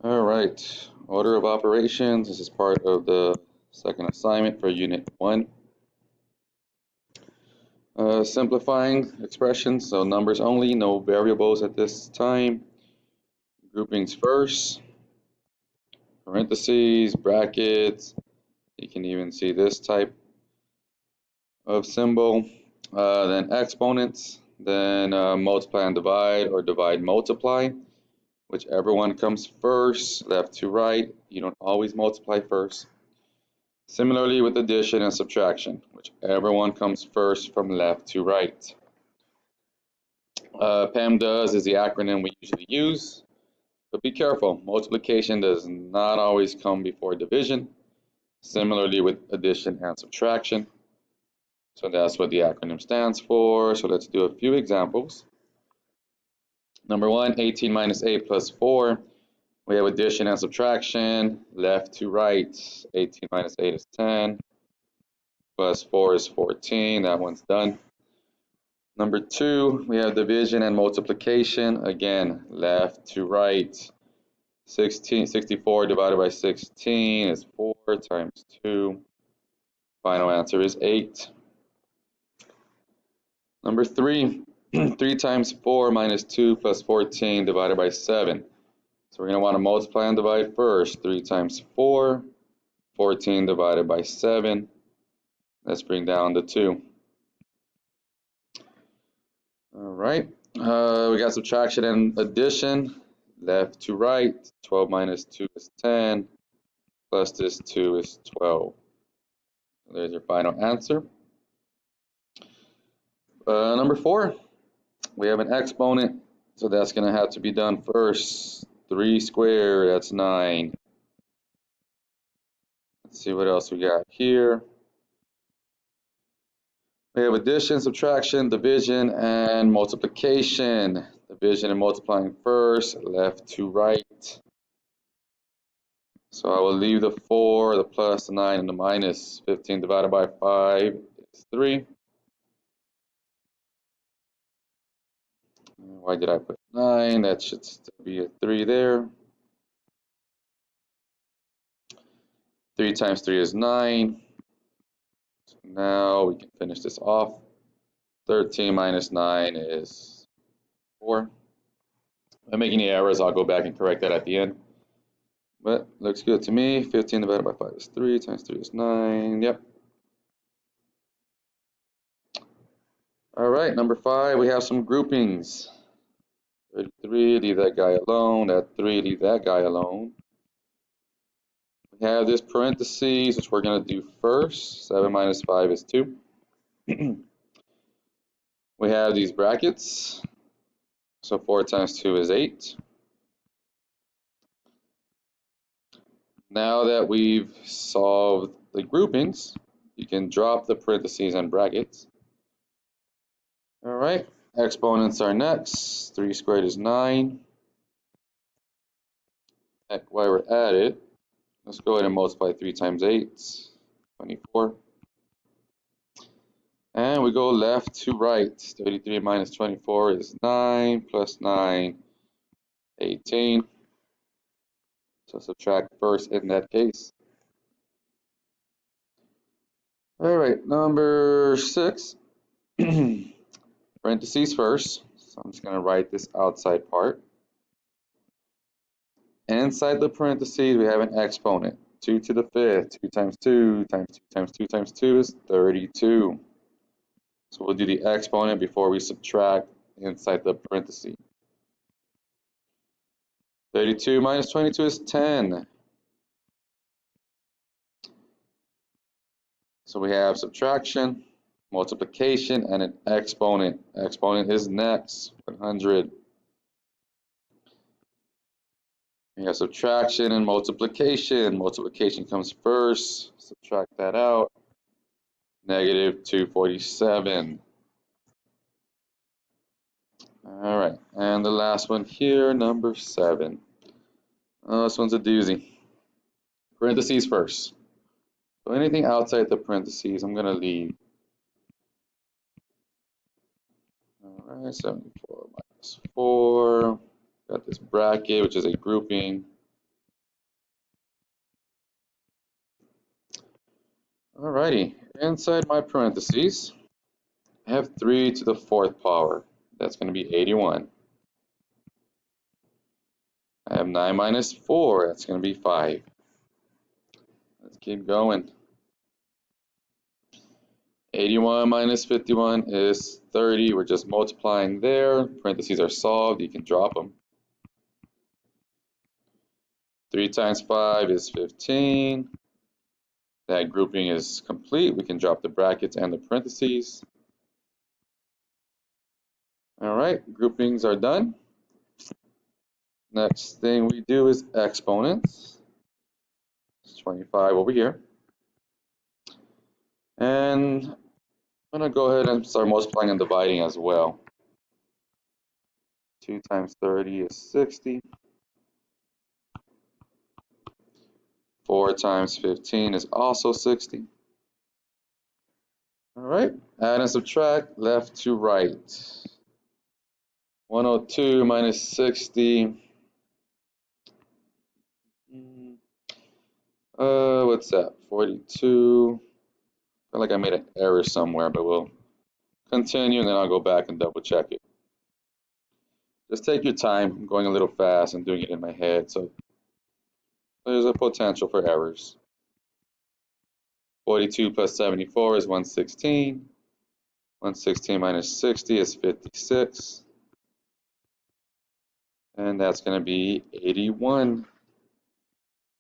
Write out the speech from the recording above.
All right, order of operations. This is part of the second assignment for Unit 1. Simplifying expressions, so numbers only, no variables at this time. Groupings first, parentheses, brackets. You can even see this type of symbol. Then exponents, then multiply and divide, or divide, multiply. Whichever one comes first, left to right. You don't always multiply first. Similarly with addition and subtraction, whichever one comes first from left to right. PEMDAS is the acronym we usually use, but be careful, multiplication does not always come before division. Similarly with addition and subtraction. So that's what the acronym stands for. So let's do a few examples. Number one, 18 minus 8 plus 4. We have addition and subtraction, left to right. 18 minus 8 is 10, plus 4 is 14. That one's done. Number two, we have division and multiplication. Again, left to right. 64 divided by 16 is 4 times 2. Final answer is 8. Number three, 3 times 4 minus 2 plus 14 divided by 7. So we're going to want to multiply and divide first. 3 times 4, 14 divided by 7. Let's bring down the 2. All right, we got subtraction and addition, left to right. 12 minus 2 is 10, plus this 2 is 12. So there's your final answer. Number 4, we have an exponent, so that's going to have to be done first. 3 squared, that's 9. Let's see what else we got here. We have addition, subtraction, division, and multiplication. Division and multiplying first, left to right. So I will leave the 4, the plus, the 9, and the minus. 15 divided by 5 is 3. Why did I put 9? That should still be a 3 there. 3 times 3 is 9. So now we can finish this off. 13 minus 9 is 4. If I make any errors, I'll go back and correct that at the end. But looks good to me. 15 divided by 5 is 3, times 3 is 9. Yep. All right, number 5, we have some groupings. 33, leave that guy alone. That 3, leave that guy alone. We have this parentheses, which we're going to do first. 7 minus 5 is 2. We have these brackets. So 4 times 2 is 8. Now that we've solved the groupings, you can drop the parentheses and brackets. All right, exponents are next. 3 squared is 9. While we're at it, let's go ahead and multiply 3 times 8, 24. And we go left to right. 33 minus 24 is 9, plus 9, 18. So subtract first in that case. All right, number 6. Parentheses first. So I'm just going to write this outside part. Inside the parentheses, we have an exponent. 2 to the 5th. 2 times 2 times 2 times 2 times 2 is 32. So we'll do the exponent before we subtract inside the parentheses. 32 minus 22 is 10. So we have subtraction, multiplication, and an exponent. Exponent is next, 100. We have subtraction and multiplication. Multiplication comes first. Subtract that out. Negative 247. All right, and the last one here, number 7. This one's a doozy. Parentheses first. So anything outside the parentheses, I'm going to leave. All right, 74 minus 4. Got this bracket, which is a grouping. Alrighty, inside my parentheses, I have 3 to the 4th power. That's going to be 81. I have 9 minus 4. That's going to be 5. Let's keep going. 81 minus 51 is 30. We're just multiplying there. Parentheses are solved. You can drop them. 3 times 5 is 15. That grouping is complete. We can drop the brackets and the parentheses. All right, groupings are done. Next thing we do is exponents. It's 25 over here. And I'm going to go ahead and start multiplying and dividing as well. 2 times 30 is 60. 4 times 15 is also 60. All right, add and subtract left to right. 102 minus 60. What's that? 42. I feel like I made an error somewhere, but we'll continue and then I'll go back and double check it. Just take your time. I'm going a little fast and doing it in my head, so there's a potential for errors. 42 plus 74 is 116. 116 minus 60 is 56. And that's going to be 81.